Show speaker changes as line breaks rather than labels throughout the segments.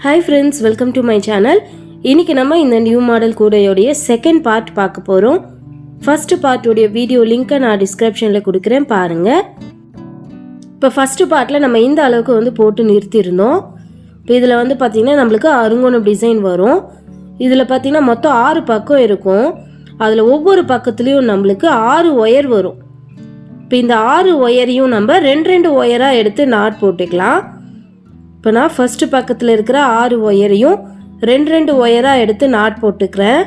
Hi friends, welcome to my channel. இன்னைக்கு நம்ம இந்த நியூ மாடல் கூடையோட செகண்ட் பார்ட் பார்க்க போறோம். ஃபர்ஸ்ட் பார்ட்டோட வீடியோ லிங்க் நான் டிஸ்கிரிப்ஷன்ல கொடுக்கிறேன் பாருங்க. இப்போ ஃபர்ஸ்ட் பார்ட்ல நம்ம இந்த அளவுக்கு போட்டு நிறுத்தி இருந்தோம். இப்போ இதுல பாத்தீங்கன்னா நமக்கு அருங்கோணம் டிசைன் வரும். இதுல பாத்தீங்கன்னா மொத்தம் 6 பக்கம் இருக்கும். அதுல ஒவ்வொரு பக்கத்துலயும் நமக்கு 6 ஒயர் வரும். இப்போ இந்த 6 ஒயரையும் நம்ம ரெண்டு ஒயரா எடுத்து நாட் போட்டுக்கலாம். இப்போ நான் ஃபர்ஸ்ட் பக்கத்தில் இருக்கிற 6 ஒயரையும் ரெண்டு ஒயராக எடுத்து நாட் போட்டுக்கிறேன்.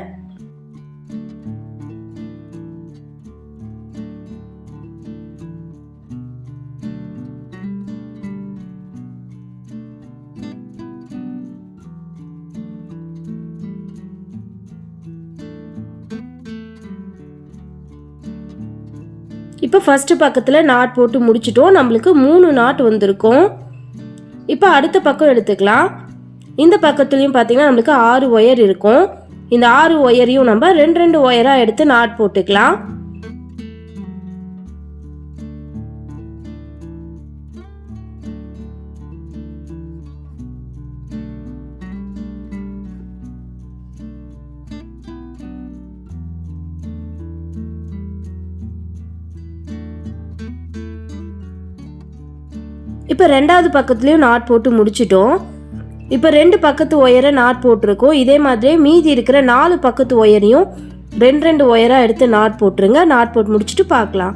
இப்போ ஃபர்ஸ்ட் பக்கத்தில் நாட் போட்டு முடிச்சிட்டோம். நம்மளுக்கு 3 நாட் வந்திருக்கும். இப்போ அடுத்த பக்கம் எடுத்துக்கலாம். இந்த பக்கத்துலையும் பார்த்தீங்கன்னா நம்மளுக்கு 6 ஒயர் இருக்கும். இந்த 6 ஒயரையும் நம்ம ரெண்டு ஒயராக எடுத்து நாட் போட்டுக்கலாம். இப்போ ரெண்டாவது பக்கத்துலேயும் நாட் போட்டு முடிச்சிட்டோம். இப்போ 2 பக்கத்து ஒயரை நாட் போட்டிருக்கோம். இதே மாதிரி மீதி இருக்கிற 4 பக்கத்து ஒயரையும் ரெண்டு ஒயராக எடுத்து நாட் போட்டுருங்க. நாட் போட்டு முடிச்சுட்டு பார்க்கலாம்.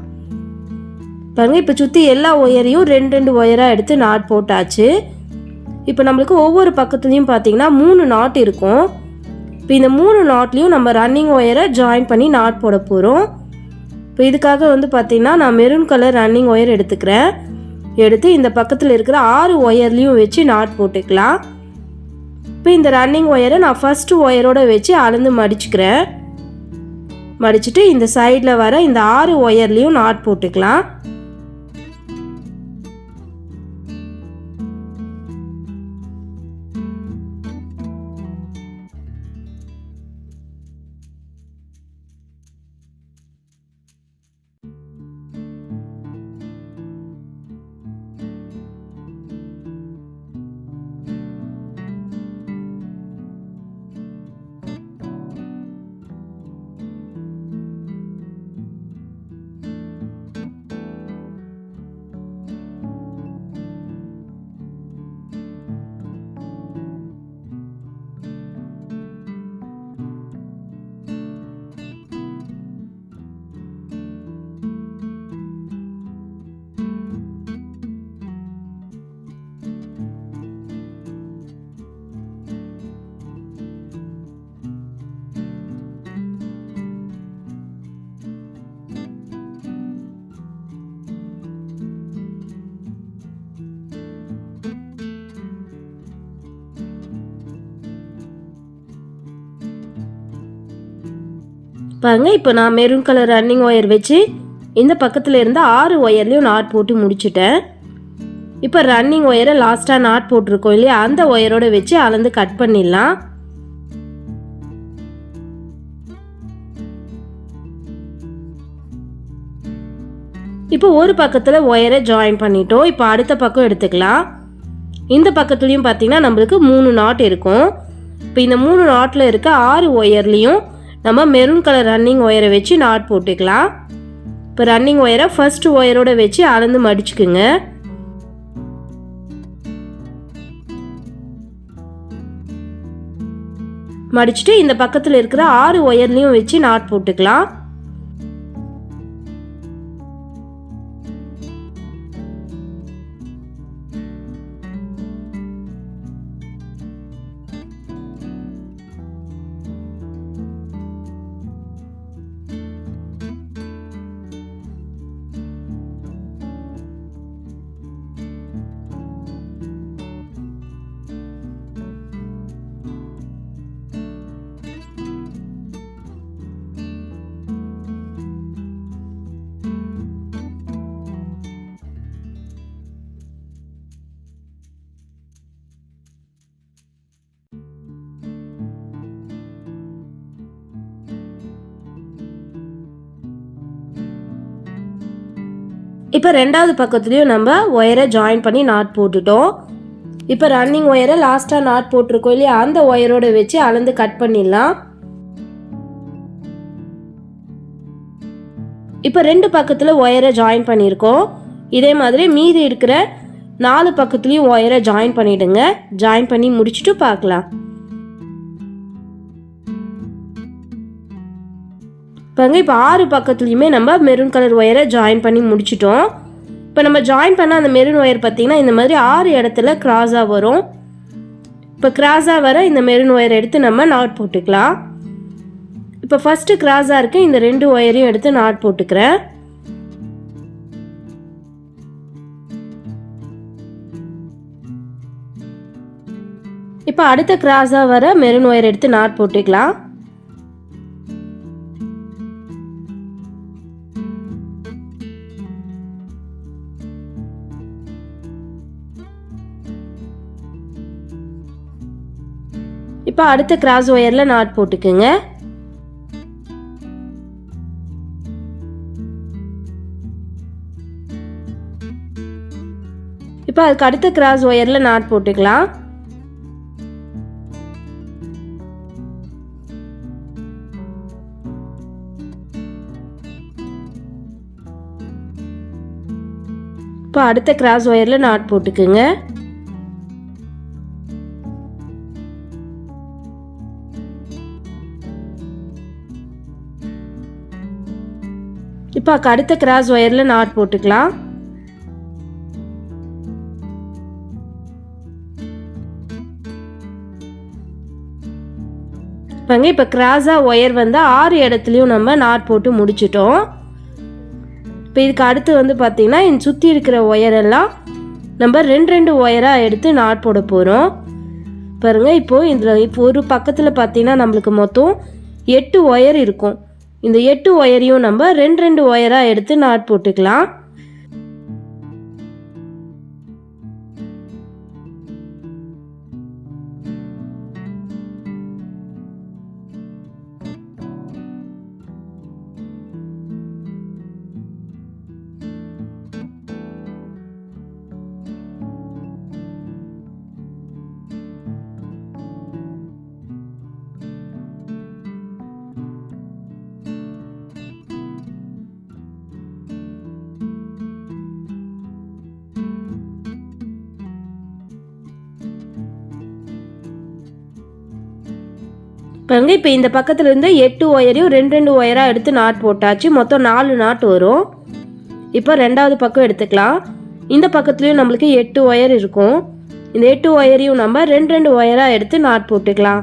பாருங்க, இப்போ சுற்றி எல்லா ஒயரையும் ரெண்டு ஒயராக எடுத்து நாட் போட்டாச்சு. இப்போ நம்மளுக்கு ஒவ்வொரு பக்கத்துலேயும் பார்த்தீங்கன்னா 3 நாட் இருக்கும். இப்போ இந்த 3 நாட்லேயும் நம்ம ரன்னிங் ஒயரை ஜாயின் பண்ணி நாட் போட போகிறோம். இப்போ இதுக்காக பார்த்தீங்கன்னா நான் மெரூன் கலர் ரன்னிங் ஒயர் எடுத்து இந்த பக்கத்தில் இருக்கிற 6 ஒயர்லையும் வச்சு நாட் போட்டுக்கலாம். இப்போ இந்த ரன்னிங் ஒயரை நான் ஃபர்ஸ்ட் ஒயரோட வச்சு அளந்து மடிச்சுக்கிறேன். மடிச்சுட்டு இந்த சைடில் வர இந்த 6 ஒயர்லையும் நாட் போட்டுக்கலாம். பாருங்க, இப்போ நான் மெரூன் கலர் ரன்னிங் ஒயர் வச்சு இந்த பக்கத்தில் இருந்த 6 ஒயர்லையும் நாட் போட்டு முடிச்சிட்டேன். இப்போ ரன்னிங் ஒயரை லாஸ்ட்டாக நாட் போட்டிருக்கோம் இல்லையா, அந்த ஒயரோட வச்சு அளந்து கட் பண்ணிடலாம். இப்போ ஒரு பக்கத்தில் ஒயரை ஜாயின் பண்ணிட்டோம். இப்போ அடுத்த பக்கம் எடுத்துக்கலாம். இந்த பக்கத்துலையும் பார்த்தீங்கன்னா நம்மளுக்கு 3 நாட் இருக்கும். இப்போ இந்த 3 நாட்டில் இருக்க 6 ஒயர்லையும் நம்ம மெரூன் கலர் ரன்னிங் ஒயரை வச்சு நாட் போட்டுக்கலாம். இப்போ ரன்னிங் ஒயரை ஃபர்ஸ்ட் ஒயரோட வச்சு அளந்து மடிச்சுக்குங்க. மடிச்சுட்டு இந்த பக்கத்தில் இருக்கிற 6 ஒயர்லையும் வச்சு நாட் போட்டுக்கலாம். இப்போ ரெண்டாவது பக்கத்துலயும் நம்ம ஒயரை ஜாயின் பண்ணி நாட் போட்டுட்டோம். இப்போ ரன்னிங் ஒயரை லாஸ்ட்டாக நாட் போட்டிருக்கோம் இல்லையா, அந்த ஒயரோட வச்சு அளந்து கட் பண்ணிடலாம். இப்போ 2 பக்கத்தில் ஒயரை ஜாயின் பண்ணியிருக்கோம். இதே மாதிரி மீதி இருக்கிற 4 பக்கத்துலேயும் ஒயரை ஜாயின் பண்ணிவிடுங்க. ஜாயின் பண்ணி முடிச்சுட்டு பார்க்கலாம். பாருங்க, இப்போ 6 பக்கத்துலேயுமே நம்ம மெரூன் கலர் ஒயரை ஜாயின் பண்ணி முடிச்சிட்டோம். இப்போ நம்ம ஜாயின் பண்ண அந்த மெரூன் ஒயர் பார்த்திங்கன்னா இந்த மாதிரி 6 இடத்துல கிராஸாக வரும். இப்போ கிராஸாக வர இந்த மெரூன் ஒயரை எடுத்து நம்ம நாட் போட்டுக்கலாம். இப்போ ஃபஸ்ட்டு கிராஸாக இருக்குது இந்த 2 ஒயரையும் எடுத்து நாட் போட்டுக்கிறேன். இப்போ அடுத்த கிராஸாக வர மெரூன் ஒயர் எடுத்து நாட் போட்டுக்கலாம். இப்போ அடுத்த கிராஸ் ஒயரில் நாட் போட்டுக்குங்க. இப்போ அதுக்கு அடுத்த கிராஸ் ஒயரில் நாட் போட்டுக்கலாம். இப்போ அடுத்த கிராஸ் ஒயரில் நாட் போட்டுக்குங்க. இப்போ அடுத்த கிராஸ் ஒயரில் நாட் போட்டுக்கலாம். இப்போ கிராஸாக ஒயர் வந்து 6 இடத்துலையும் நம்ம நாட் போட்டு முடிச்சிட்டோம். இப்போ இதுக்கு அடுத்து வந்து பார்த்திங்கன்னா இந்த சுற்றி இருக்கிற ஒயரெல்லாம் நம்ம 2 ஒயராக எடுத்து நாட் போட போகிறோம். பாருங்கள், இப்போது இதில் இப்போ ஒரு பக்கத்தில் பார்த்திங்கன்னா நம்மளுக்கு மொத்தம் 8 ஒயர் இருக்கும். இந்த 8 ஒயரையும் நம்ம 2 ஒயராக எடுத்து நாட் போட்டுக்கலாம். பாருங்க, இப்போ இந்த பக்கத்தில் இருந்து 8 ஒயரையும் 2 ஒயராக எடுத்து நாட் போட்டாச்சு. மொத்தம் 4 நாட் வரும். இப்போ 2வது பக்கம் எடுத்துக்கலாம். இந்த பக்கத்துலேயும் நம்மளுக்கு 8 ஒயர் இருக்கும். இந்த 8 ஒயரையும் நம்ம 2 ஒயராக எடுத்து நாட் போட்டுக்கலாம்.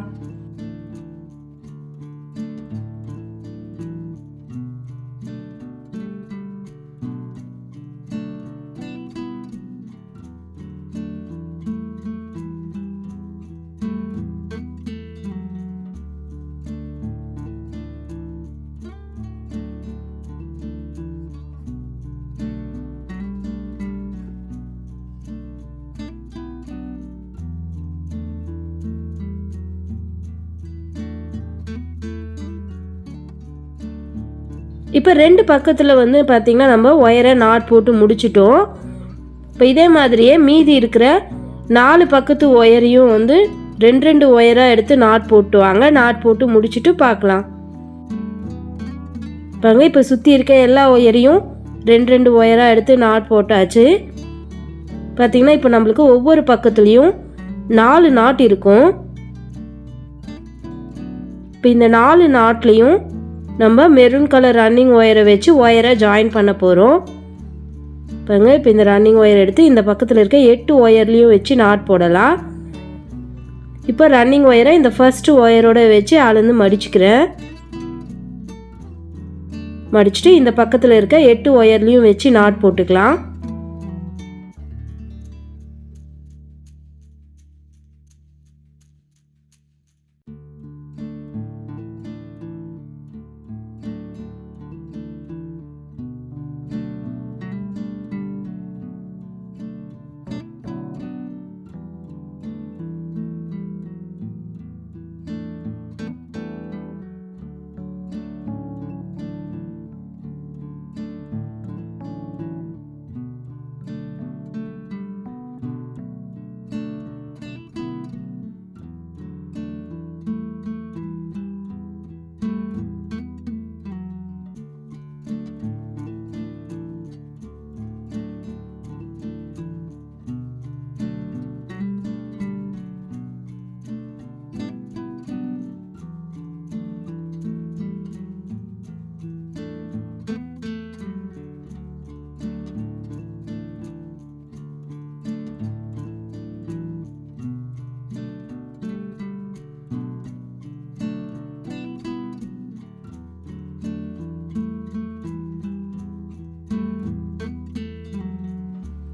இப்போ 2 பக்கத்தில் வந்து பார்த்திங்கன்னா நம்ம ஒயரை நாட் போட்டு முடிச்சிட்டோம். இப்போ இதே மாதிரியே மீதி இருக்கிற 4 பக்கத்து ஒயரையும் வந்து 2 ஒயராக எடுத்து நாட் போட்டு வாங்க. நாட் போட்டு முடிச்சுட்டு பார்க்கலாம். பாருங்க, இப்போ சுற்றி இருக்க எல்லா ஒயரையும் 2 ஒயராக எடுத்து நாட் போட்டாச்சு. பார்த்திங்கன்னா இப்போ நம்மளுக்கு ஒவ்வொரு பக்கத்துலேயும் 4 நாட் இருக்கும். இப்போ இந்த 4 நாட்லேயும் நம்ம மெரூன் கலர் ரன்னிங் ஒயரை வச்சு ஒயரை ஜாயின் பண்ண போகிறோம். பாருங்க, இப்போ இந்த ரன்னிங் ஒயர் எடுத்து இந்த பக்கத்தில் இருக்க 8 ஒயர்லேயும் வச்சு நாட் போடலாம். இப்போ ரன்னிங் ஒயரை இந்த ஃபர்ஸ்ட் ஒயரோட வச்சு அளந்து மடிச்சுக்கிறேன். மடிச்சுட்டு இந்த பக்கத்தில் இருக்க 8 ஒயர்லேயும் வச்சு நாட் போட்டுக்கலாம்.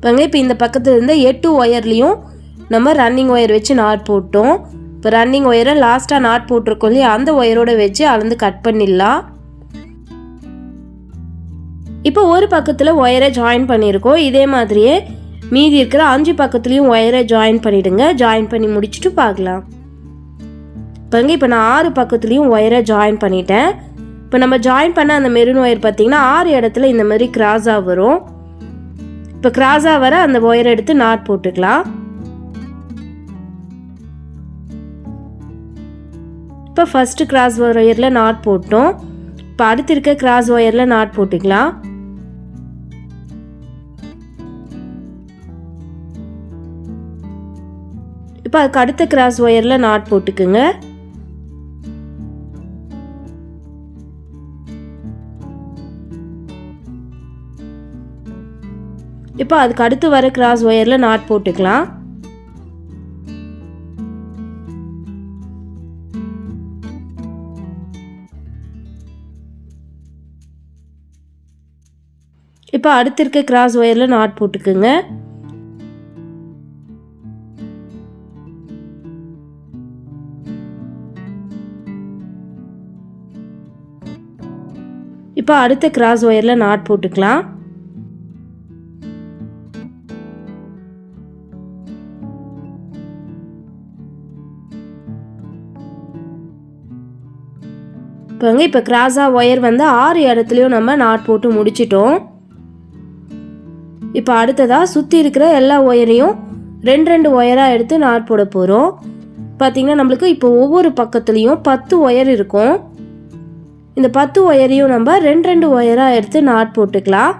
பாருங்க இப்போ இந்த பக்கத்தில் இருந்த 8 ஒயர்லேயும் நம்ம ரன்னிங் ஒயர் வச்சு நாட் போட்டோம். இப்போ ரன்னிங் ஒயரை லாஸ்ட்டாக நாட் போட்டிருக்கோம் இல்லையா, அந்த ஒயரோட வச்சு அளந்து கட் பண்ணிடலாம். இப்போ ஒரு பக்கத்தில் ஒயரை ஜாயின் பண்ணியிருக்கோம். இதே மாதிரியே மீதி இருக்கிற 5 பக்கத்துலேயும் ஒயரை ஜாயின் பண்ணிவிடுங்க. ஜாயின் பண்ணி முடிச்சுட்டு பார்க்கலாம். பாருங்க இப்போ நான் 6 பக்கத்துலேயும் ஒயரை ஜாயின் பண்ணிட்டேன். இப்போ நம்ம ஜாயின் பண்ண அந்த மெரூன் ஒயர் பார்த்திங்கன்னா 6 இடத்துல இந்த மாதிரி கிராஸாக வரும். இப்போ கிராஸாக வர அந்த ஒயரை எடுத்து நாட் போட்டுக்கலாம். இப்போ ஃபஸ்ட்டு கிராஸ் ஒயரில் நாட் போட்டோம். இப்போ அடுத்து இருக்க கிராஸ் ஒயரில் நாட் போட்டுக்கலாம். இப்போ அதுக்கு அடுத்த கிராஸ் ஒயரில் நாட் போட்டுக்குங்க. இப்போ அதுக்கு அடுத்து வர கிராஸ் ஒயரில் நாட் போட்டுக்கலாம். இப்போ அடுத்து இருக்க கிராஸ் ஒயரில் நாட் போட்டுக்குங்க. இப்போ அடுத்த கிராஸ் ஒயரில் நாட் போட்டுக்கலாம். இப்போ கிராஸாக ஒயர் வந்து 6 இடத்துலையும் நம்ம நாட் போட்டு முடிச்சிட்டோம். இப்போ அடுத்ததாக சுற்றி இருக்கிற எல்லா ஒயரையும் 2 ஒயராக எடுத்து நாட் போட போகிறோம். பார்த்திங்கன்னா நம்மளுக்கு இப்போ ஒவ்வொரு பக்கத்துலேயும் 10 ஒயர் இருக்கும். இந்த 10 ஒயரையும் நம்ம 2 ஒயராக எடுத்து நாட் போட்டுக்கலாம்.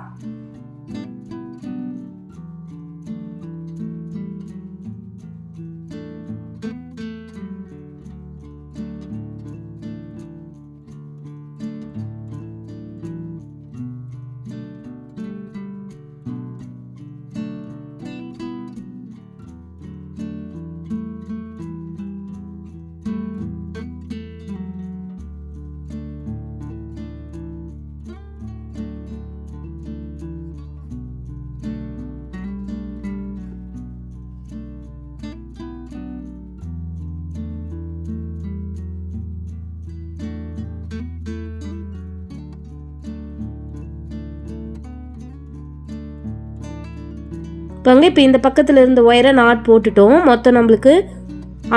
இப்போ இந்த பக்கத்தில் இருந்த ஒயரை நாட் போட்டுட்டோம். மொத்தம் நம்மளுக்கு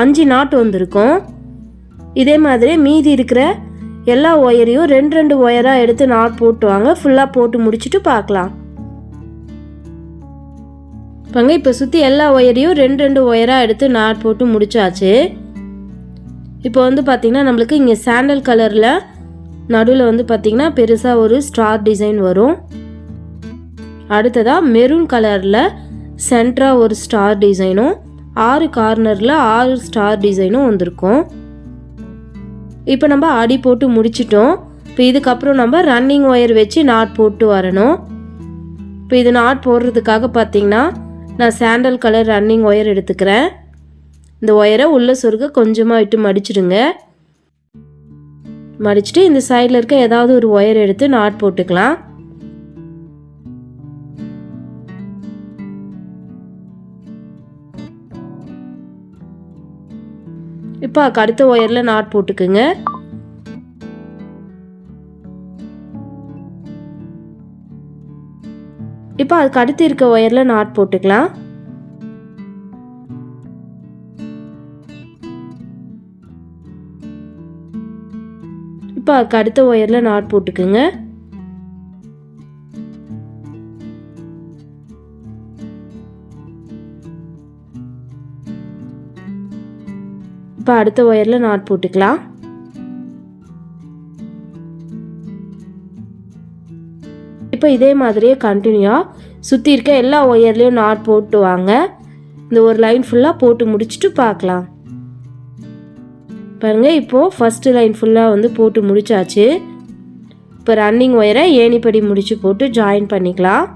5 நாட் வந்திருக்கும். இதே மாதிரி மீதி இருக்கிற எல்லா ஒயரையும் 2 ஒயராக எடுத்து நாட் போட்டு வாங்க. ஃபுல்லாக போட்டு முடிச்சுட்டு பார்க்கலாம். இப்போ சுற்றி எல்லா ஒயரையும் 2 ஒயராக எடுத்து நாட் போட்டு முடிச்சாச்சு. இப்போ வந்து பார்த்திங்கன்னா நம்மளுக்கு இங்கே சாண்டல் கலரில் நடுவில் வந்து பார்த்திங்கன்னா பெருசாக ஒரு ஸ்டார் டிசைன் வரும். அடுத்ததாக மெரூன் கலரில் சென்டராக ஒரு ஸ்டார் டிசைனும் 6 கார்னரில் 6 ஸ்டார் டிசைனும் வந்திருக்கும். இப்போ நம்ம அடி போட்டு முடிச்சிட்டோம். இப்போ இதுக்கப்புறம் நம்ம ரன்னிங் ஒயர் வச்சு நாட் போட்டு வரணும். இப்போ இது நாட் போடுறதுக்காக பார்த்திங்கன்னா நான் சாண்டல் கலர் ரன்னிங் ஒயர் எடுத்துக்கிறேன். இந்த ஒயரை உள்ளே சொருக கொஞ்சமாக விட்டு மடிச்சிடுங்க. மடிச்சுட்டு இந்த சைடில் இருக்க ஏதாவது ஒரு ஒயர் எடுத்து நாட் போட்டுக்கலாம். இப்போ அடுத்த ஒயரில் நாட் போட்டுக்குங்க. இப்போ அதுக்கு அடுத்து இருக்க ஒயரில் நாட் போட்டுக்கலாம். இப்போ அதுக்கு அடுத்த ஒயரில் நாட் போட்டுக்குங்க. இப்போ அடுத்த ஒயரில் நாட் போட்டுக்கலாம். இப்போ இதே மாதிரியே கண்டினியூவாக சுற்றி இருக்க எல்லா ஒயர்லேயும் நாட் போட்டு வாங்க. இந்த ஒரு லைன் ஃபுல்லாக போட்டு முடிச்சுட்டு பார்க்கலாம். பாருங்கள் இப்போது ஃபஸ்ட்டு லைன் ஃபுல்லாக வந்து போட்டு முடிச்சாச்சு. இப்போ ரன்னிங் ஒயரை ஏணிப்படி முடிச்சு போட்டு ஜாயின் பண்ணிக்கலாம்.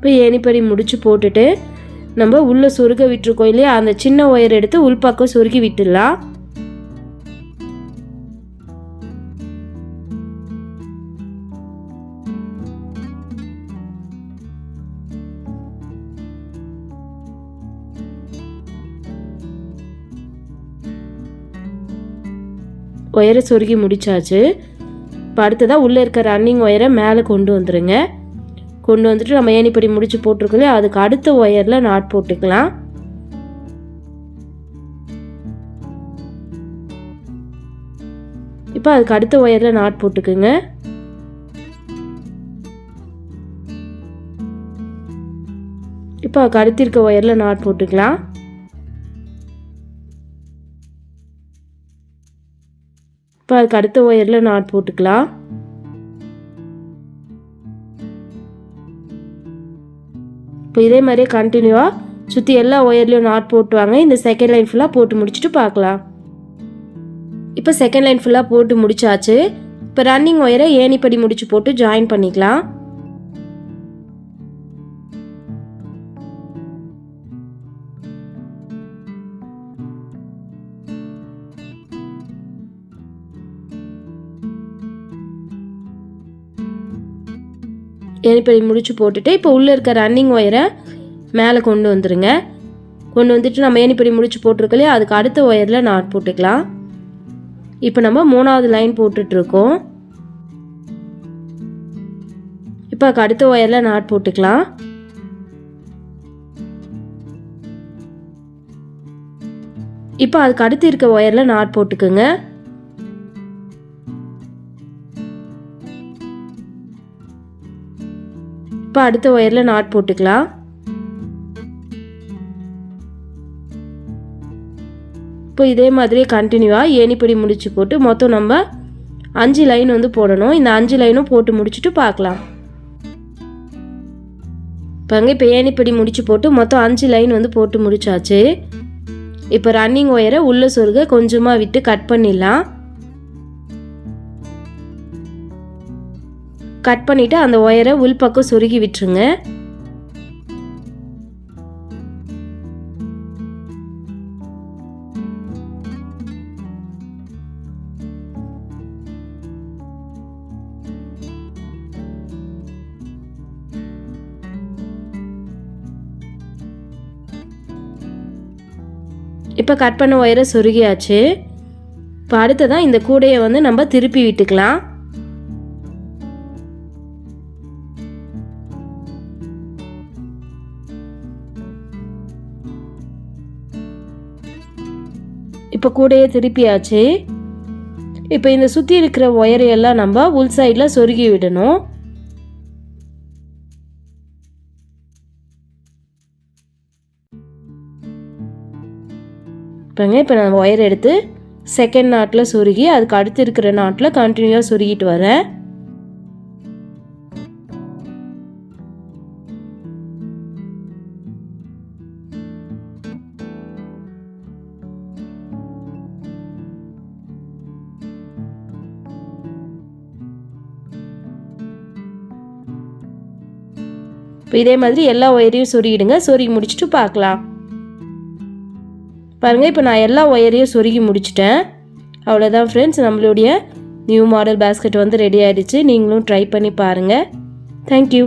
இப்போ ஏணிப்படி முடிச்சு போட்டுட்டு நம்ம உள்ளே சொருக விட்டுருக்கோம் இல்லையா, அந்த சின்ன ஒயர் எடுத்து உள்பக்கம் சொருகி விட்டுடலாம். ஒயரை சொருகி முடிச்சாச்சு. இப்போ அடுத்ததாக உள்ளே இருக்க ரன்னிங் ஒயரை மேலே கொண்டு வந்துடுங்க. கொண்டு வந்துட்டு நம்ம ஏணிப்படி முடிச்சு போட்டிருக்கோம், அதுக்கு அடுத்த ஒயரில் நாட் போட்டுக்கலாம். இப்போ அதுக்கு அடுத்த ஒயரில் நாட் போட்டுக்குங்க. இப்போ அதுக்கு அடுத்து இருக்க ஒயரில் நாட் போட்டுக்கலாம். இப்போ அதுக்கு அடுத்த ஒயரில் நாட் போட்டுக்கலாம். இப்போ இதே மாதிரியே கண்டினியூவாக சுற்றி எல்லா ஒயர்லேயும் நாட் போட்டுவாங்க. இந்த செகண்ட் லைன் ஃபுல்லாக போட்டு முடிச்சுட்டு பார்க்கலாம். இப்போ செகண்ட் லைன் ஃபுல்லாக போட்டு முடிச்சாச்சு. இப்போ ரன்னிங் ஒயரை ஏணிப்படி முடிச்சு போட்டு ஜாயின் பண்ணிக்கலாம். ஏணிப்படி முடிச்சு போட்டுட்டு இப்போ உள்ளே இருக்க ரன்னிங் ஒயரை மேலே கொண்டு வந்துடுங்க. கொண்டு வந்துட்டு நம்ம ஏணிப்படி முடிச்சு போட்டிருக்கலையே, அதுக்கு அடுத்த ஒயரில் நாட் போட்டுக்கலாம். இப்போ நம்ம 3வது லைன் போட்டுட்ருக்கோம். இப்போ அதுக்கு அடுத்த ஒயரில் நாட் போட்டுக்கலாம். இப்போ அதுக்கு அடுத்து இருக்க ஒயரில் நாட் போட்டுக்குங்க. இப்போ அடுத்த ஒயரில் நாட் போட்டுக்கலாம். இப்போ இதே மாதிரி கண்டினியூவாக ஏணிப்படி முடிச்சு போட்டு மொத்தம் நம்ம 5 லைன் வந்து போடணும். இந்த 5 லைனும் போட்டு முடிச்சுட்டு பார்க்கலாம். இப்போ ஏணிப்படி முடிச்சு போட்டு மொத்தம் 5 லைன் வந்து போட்டு முடிச்சாச்சு. இப்போ ரன்னிங் ஒயரை உள்ளே சொருக கொஞ்சமாக விட்டு கட் பண்ணிடலாம். கட் பண்ணிவிட்டு அந்த ஒயரை உள்பக்கம் சொருகி விட்டுருங்க. இப்போ கட் பண்ண ஒயரை சொருகியாச்சு. இப்போ அடுத்ததான் இந்த கூடையை வந்து நம்ம திருப்பி விட்டுக்கலாம். இப்போ கூடையே திருப்பியாச்சு. இப்போ இந்த சுற்றி இருக்கிற ஒயரையெல்லாம் நம்ம உள் சைடில் சொருகி விடணும். இப்போ நான் ஒயர் எடுத்து செகண்ட் நாட்டில் சொருகி அதுக்கு அடுத்து இருக்கிற நாட்டில் கண்டினியூவாக சொருகிட்டு வரேன். இப்போ இதே மாதிரி எல்லா ஒயரையும் சொருகிடுங்க. சொருகி முடிச்சுட்டு பார்க்கலாம். பாருங்கள், இப்போ நான் எல்லா ஒயரையும் சொருகி முடிச்சிட்டேன். அவ்வளோதான் ஃப்ரெண்ட்ஸ், நம்மளுடைய நியூ மாடல் பேஸ்கெட் வந்து ரெடி ஆகிடுச்சு. நீங்களும் ட்ரை பண்ணி பாருங்கள். தேங்க்யூ.